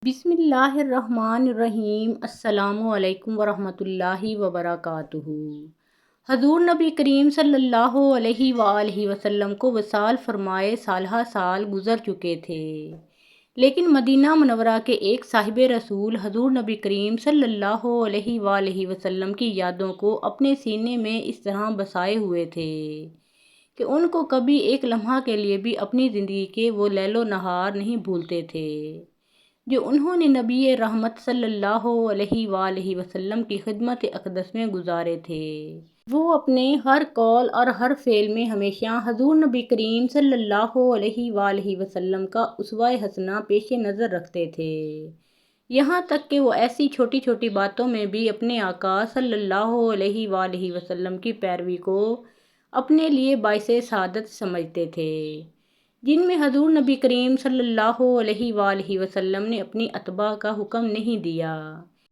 بسم اللہ الرحمن الرحیم۔ السلام علیکم ورحمۃ اللہ وبرکاتہ۔ حضور نبی کریم صلی اللہ علیہ وآلہ وسلم کو وصال فرمائے سالہ سال گزر چکے تھے، لیکن مدینہ منورہ کے ایک صاحب رسول حضور نبی کریم صلی اللہ علیہ وآلہ وسلم کی یادوں کو اپنے سینے میں اس طرح بسائے ہوئے تھے کہ ان کو کبھی ایک لمحہ کے لیے بھی اپنی زندگی کے وہ لیل و نہار نہیں بھولتے تھے جو انہوں نے نبی رحمت صلی اللہ علیہ وآلہ وسلم کی خدمت اقدس میں گزارے تھے۔ وہ اپنے ہر قول اور ہر فعل میں ہمیشہ حضور نبی کریم صلی اللہ علیہ وآلہ وسلم کا اسوہ حسنہ پیش نظر رکھتے تھے، یہاں تک کہ وہ ایسی چھوٹی چھوٹی باتوں میں بھی اپنے آقا صلی اللہ علیہ وآلہ وسلم کی پیروی کو اپنے لیے باعث سعادت سمجھتے تھے، جن میں حضور نبی کریم صلی اللہ علیہ وآلہ وسلم نے اپنی اتباع کا حکم نہیں دیا۔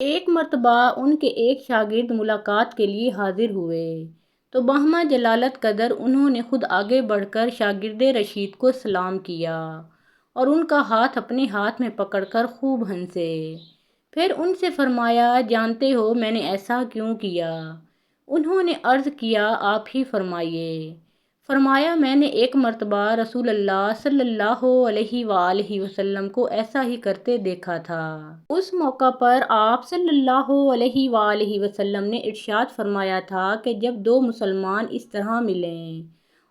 ایک مرتبہ ان کے ایک شاگرد ملاقات کے لیے حاضر ہوئے تو باہمہ جلالت قدر انہوں نے خود آگے بڑھ کر شاگرد رشید کو سلام کیا اور ان کا ہاتھ اپنے ہاتھ میں پکڑ کر خوب ہنسے۔ پھر ان سے فرمایا، جانتے ہو میں نے ایسا کیوں کیا؟ انہوں نے عرض کیا، آپ ہی فرمائیے۔ فرمایا، میں نے ایک مرتبہ رسول اللہ صلی اللہ علیہ وآلہ وسلم کو ایسا ہی کرتے دیکھا تھا۔ اس موقع پر آپ صلی اللہ علیہ وآلہ وسلم نے ارشاد فرمایا تھا کہ جب دو مسلمان اس طرح ملیں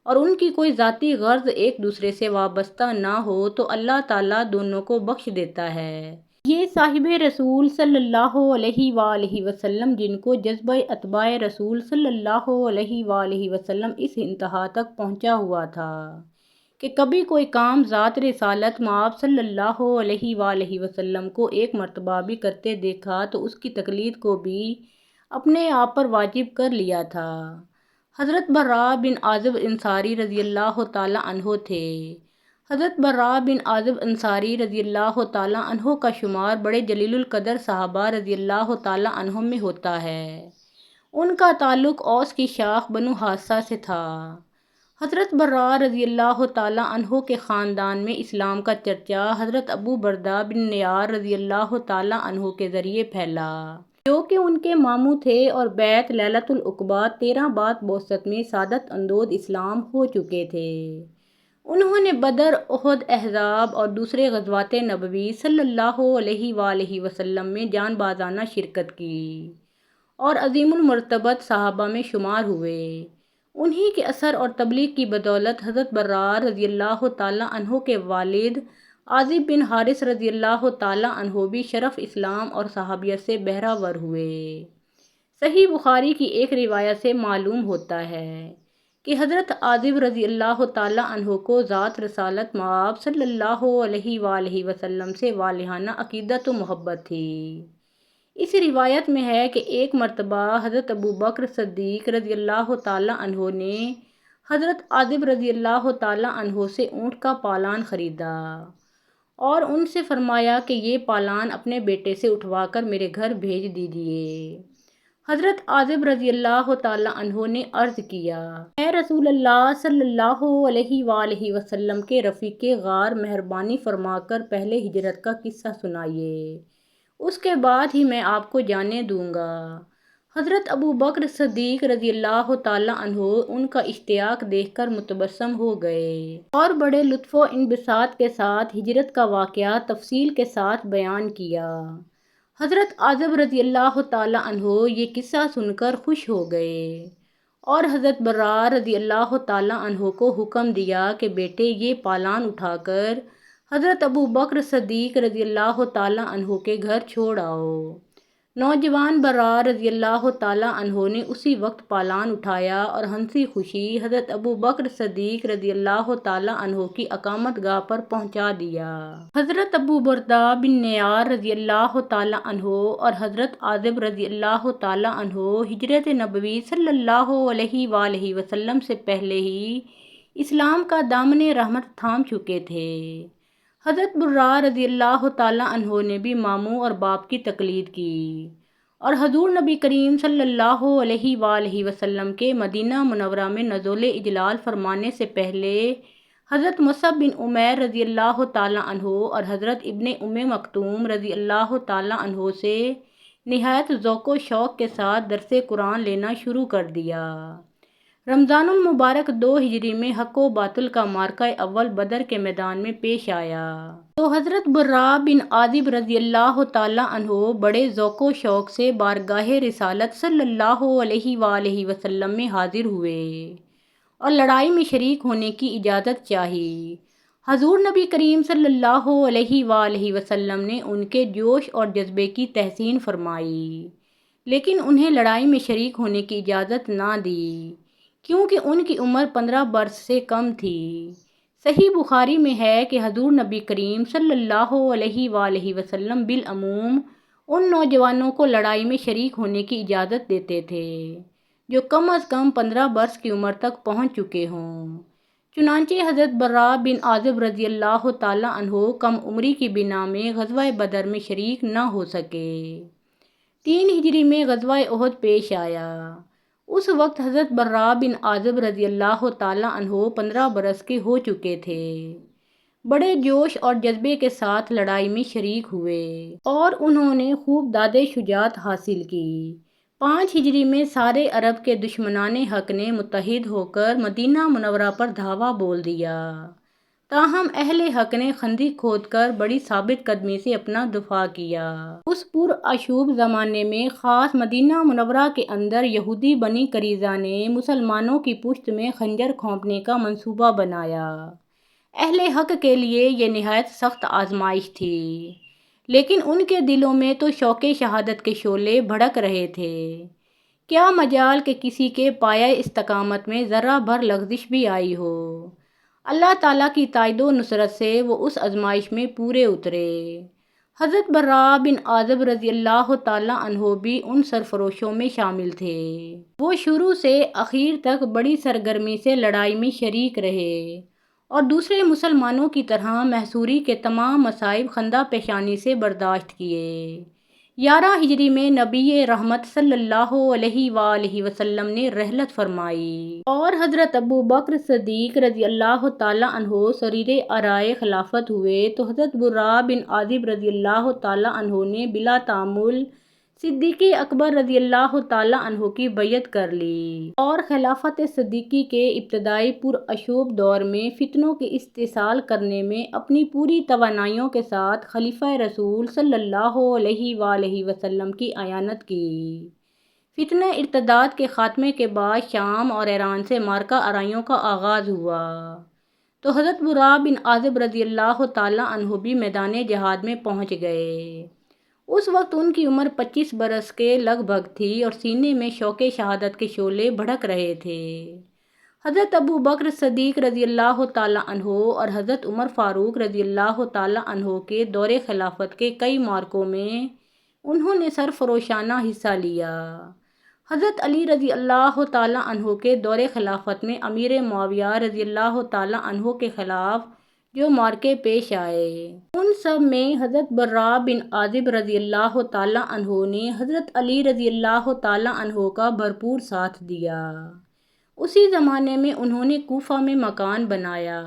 اور ان کی کوئی ذاتی غرض ایک دوسرے سے وابستہ نہ ہو تو اللہ تعالیٰ دونوں کو بخش دیتا ہے۔ یہ صاحب رسول صلی اللہ علیہ وآلہ وسلم جن کو جذبہ اتباع رسول صلی اللہ علیہ وآلہ وسلم اس انتہا تک پہنچا ہوا تھا کہ کبھی کوئی کام ذات رسالت مآب صلی اللہ علیہ وآلہ وسلم کو ایک مرتبہ بھی کرتے دیکھا تو اس کی تقلید کو بھی اپنے آپ پر واجب کر لیا تھا۔ حضرت براء بن عازب انصاری رضی اللہ تعالیٰ عنہ تھے۔ حضرت براء بن عازب انصاری رضی اللہ تعالیٰ عنہ کا شمار بڑے جلیل القدر صحابہ رضی اللہ تعالیٰ عنہ میں ہوتا ہے۔ ان کا تعلق اوس کی شاخ بنو حارثہ سے تھا۔ حضرت براء رضی اللہ تعالیٰ عنہ کے خاندان میں اسلام کا چرچا حضرت ابو بردہ بن نیار رضی اللہ تعالیٰ عنہ کے ذریعے پھیلا، جو کہ ان کے ماموں تھے اور بیعت لیلۃ العقبہ 13 بعد بعثت میں سعادت اندوز اسلام ہو چکے تھے۔ انہوں نے بدر، احد، احزاب اور دوسرے غزوات نبوی صلی اللہ علیہ وآلہ وسلم میں جان بازانہ شرکت کی اور عظیم المرتبت صحابہ میں شمار ہوئے۔ انہی کے اثر اور تبلیغ کی بدولت حضرت براء رضی اللہ تعالیٰ عنہ کے والد عازب بن حارث رضی اللہ تعالیٰ عنہ بھی شرف اسلام اور صحابیت سے بہرہ ہوئے۔ صحیح بخاری کی ایک روایت سے معلوم ہوتا ہے کہ حضرت عازب رضی اللہ تعالیٰ عنہ کو ذات رسالت مآب صلی اللہ علیہ وآلہ وسلم سے والہانہ عقیدت و محبت تھی۔ اس روایت میں ہے کہ ایک مرتبہ حضرت ابو بکر صدیق رضی اللہ تعالیٰ عنہ نے حضرت عازب رضی اللہ تعالیٰ عنہ سے اونٹ کا پالان خریدا اور ان سے فرمایا کہ یہ پالان اپنے بیٹے سے اٹھوا کر میرے گھر بھیج دیجیے۔ حضرت عازب رضی اللہ تعالیٰ عنہ نے عرض کیا، اے رسول اللہ صلی اللہ علیہ وآلہ وسلم کے رفیق غار، مہربانی فرما کر پہلے ہجرت کا قصہ سنائیے، اس کے بعد ہی میں آپ کو جانے دوں گا۔ حضرت ابو بکر صدیق رضی اللہ تعالیٰ عنہ ان کا اشتیاق دیکھ کر متبسم ہو گئے اور بڑے لطف و انبساط کے ساتھ ہجرت کا واقعہ تفصیل کے ساتھ بیان کیا۔ حضرت عازب رضی اللہ تعالیٰ عنہ یہ قصہ سن کر خوش ہو گئے اور حضرت براء رضی اللہ تعالیٰ عنہ کو حکم دیا کہ بیٹے یہ پالان اٹھا کر حضرت ابو بکر صدیق رضی اللہ تعالیٰ عنہ کے گھر چھوڑ آؤ۔ نوجوان براء رضی اللہ تعالیٰ عنہ نے اسی وقت پالان اٹھایا اور ہنسی خوشی حضرت ابو بکر صدیق رضی اللہ تعالیٰ عنہ کی اقامت گاہ پر پہنچا دیا۔ حضرت ابو بردہ بن نیار رضی اللہ تعالیٰ عنہ اور حضرت عازب رضی اللہ تعالیٰ عنہ ہجرت نبوی صلی اللہ علیہ وآلہ وسلم سے پہلے ہی اسلام کا دامن رحمت تھام چکے تھے۔ حضرت براء رضی اللہ تعالیٰ عنہ نے بھی ماموں اور باپ کی تقلید کی اور حضور نبی کریم صلی اللہ علیہ وآلہ وسلم کے مدینہ منورہ میں نزول اجلال فرمانے سے پہلے حضرت مصعب بن عمیر رضی اللہ تعالیٰ عنہ اور حضرت ابن مکتوم رضی اللہ تعالیٰ عنہ سے نہایت ذوق و شوق کے ساتھ درس قرآن لینا شروع کر دیا۔ رمضان المبارک 2 ہجری میں حق و باطل کا معرکہ اول بدر کے میدان میں پیش آیا تو حضرت برا بن عازب رضی اللہ تعالیٰ عنہ بڑے ذوق و شوق سے بارگاہ رسالت صلی اللہ علیہ وآلہ وسلم میں حاضر ہوئے اور لڑائی میں شریک ہونے کی اجازت چاہی۔ حضور نبی کریم صلی اللہ علیہ وآلہ وسلم نے ان کے جوش اور جذبے کی تحسین فرمائی، لیکن انہیں لڑائی میں شریک ہونے کی اجازت نہ دی کیونکہ ان کی عمر 15 برس سے کم تھی۔ صحیح بخاری میں ہے کہ حضور نبی کریم صلی اللہ علیہ وآلہ وسلم بالعموم ان نوجوانوں کو لڑائی میں شریک ہونے کی اجازت دیتے تھے جو کم از کم 15 برس کی عمر تک پہنچ چکے ہوں۔ چنانچہ حضرت برا بن عازب رضی اللہ تعالیٰ عنہ کم عمری کی بنا میں غزوہ بدر میں شریک نہ ہو سکے۔ 3 ہجری میں غزوہ احد پیش آیا۔ اس وقت حضرت برا بن عازب رضی اللہ تعالیٰ عنہ 15 برس کے ہو چکے تھے۔ بڑے جوش اور جذبے کے ساتھ لڑائی میں شریک ہوئے اور انہوں نے خوب داد شجاعت حاصل کی۔ 5 ہجری میں سارے عرب کے دشمنان حق نے متحد ہو کر مدینہ منورہ پر دھاوا بول دیا، تاہم اہل حق نے خندق کھود کر بڑی ثابت قدمی سے اپنا دفاع کیا۔ اس پرآشوب زمانے میں خاص مدینہ منورہ کے اندر یہودی بنی قریظہ نے مسلمانوں کی پشت میں خنجر کھونپنے کا منصوبہ بنایا۔ اہل حق کے لیے یہ نہایت سخت آزمائش تھی، لیکن ان کے دلوں میں تو شوق شہادت کے شعلے بھڑک رہے تھے۔ کیا مجال کہ کسی کے پایہ استقامت میں ذرہ بھر لغزش بھی آئی ہو۔ اللہ تعالیٰ کی تائید و نصرت سے وہ اس آزمائش میں پورے اترے۔ حضرت برا بن عازب رضی اللہ تعالیٰ عنہ بھی ان سرفروشوں میں شامل تھے۔ وہ شروع سے اخیر تک بڑی سرگرمی سے لڑائی میں شریک رہے اور دوسرے مسلمانوں کی طرح محصوری کے تمام مصائب خندہ پیشانی سے برداشت کیے۔ 11 ہجری میں نبی رحمت صلی اللہ علیہ وآلہ وسلم نے رحلت فرمائی اور حضرت ابو بکر صدیق رضی اللہ تعالیٰ عنہ سریر آرائے خلافت ہوئے تو حضرت برا بن عازب رضی اللہ تعالیٰ عنہ نے بلا تعامل صدیق اکبر رضی اللہ تعالیٰ عنہ کی بیعت کر لی اور خلافت صدیقی کے ابتدائی پرآشوب دور میں فتنوں کے استئصال کرنے میں اپنی پوری توانائیوں کے ساتھ خلیفہ رسول صلی اللہ علیہ وآلہ وسلم کی اعانت کی۔ فتنہ ارتداد کے خاتمے کے بعد شام اور ایران سے معرکہ آرائیوں کا آغاز ہوا تو حضرت برا بن عازب رضی اللہ تعالیٰ عنہ بھی میدان جہاد میں پہنچ گئے۔ اس وقت ان کی عمر 25 برس کے لگ بھگ تھی اور سینے میں شوق شہادت کے شعلے بھڑک رہے تھے۔ حضرت ابو بکر صدیق رضی اللہ تعالیٰ عنہ اور حضرت عمر فاروق رضی اللہ تعالیٰ عنہ کے دور خلافت کے کئی معرکوں میں انہوں نے سرفروشانہ حصہ لیا۔ حضرت علی رضی اللہ تعالیٰ عنہ کے دور خلافت میں امیر معاویہ رضی اللہ تعالیٰ عنہ کے خلاف جو معرکے پیش آئے ان سب میں حضرت برا بن عازب رضی اللہ تعالیٰ عنہ نے حضرت علی رضی اللہ تعالیٰ عنہ کا بھرپور ساتھ دیا۔ اسی زمانے میں انہوں نے کوفہ میں مکان بنایا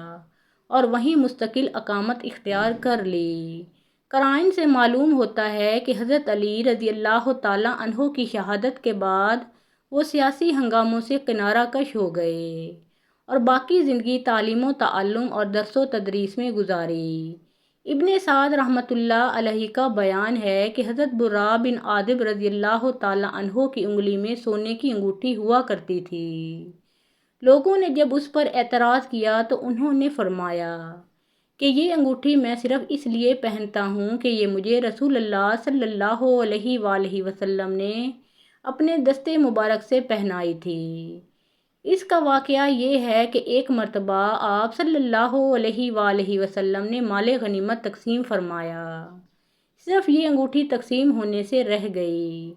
اور وہیں مستقل اقامت اختیار کر لی۔ قرائن سے معلوم ہوتا ہے کہ حضرت علی رضی اللہ تعالیٰ عنہ کی شہادت کے بعد وہ سیاسی ہنگاموں سے کنارہ کش ہو گئے اور باقی زندگی تعلیم و تعلم اور درس و تدریس میں گزاری۔ ابن سعد رحمۃ اللہ علیہ کا بیان ہے کہ حضرت برا بن عازب رضی اللہ تعالیٰ عنہ کی انگلی میں سونے کی انگوٹھی ہوا کرتی تھی۔ لوگوں نے جب اس پر اعتراض کیا تو انہوں نے فرمایا کہ یہ انگوٹھی میں صرف اس لیے پہنتا ہوں کہ یہ مجھے رسول اللہ صلی اللہ علیہ وآلہ وسلم نے اپنے دستے مبارک سے پہنائی تھی۔ اس کا واقعہ یہ ہے کہ ایک مرتبہ آپ صلی اللہ علیہ وآلہ وسلم نے مال غنیمت تقسیم فرمایا، صرف یہ انگوٹھی تقسیم ہونے سے رہ گئی۔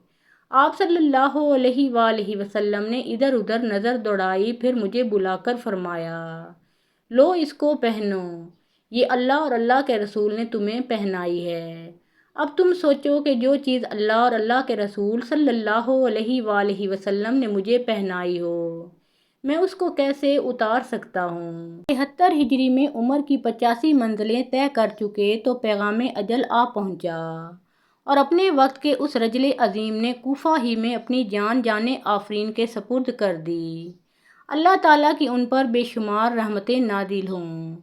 آپ صلی اللہ علیہ وآلہ وسلم نے ادھر ادھر نظر دوڑائی، پھر مجھے بلا کر فرمایا، لو اس کو پہنو، یہ اللہ اور اللہ کے رسول نے تمہیں پہنائی ہے۔ اب تم سوچو کہ جو چیز اللہ اور اللہ کے رسول صلی اللہ علیہ وآلہ وسلم نے مجھے پہنائی ہو، میں اس کو کیسے اتار سکتا ہوں؟ 73 ہجری میں عمر کی 85 منزلیں طے کر چکے تو پیغام اجل آ پہنچا اور اپنے وقت کے اس رجل عظیم نے کوفہ ہی میں اپنی جان آفرین کے سپرد کر دی۔ اللہ تعالیٰ کی ان پر بے شمار رحمتیں نازل ہوں۔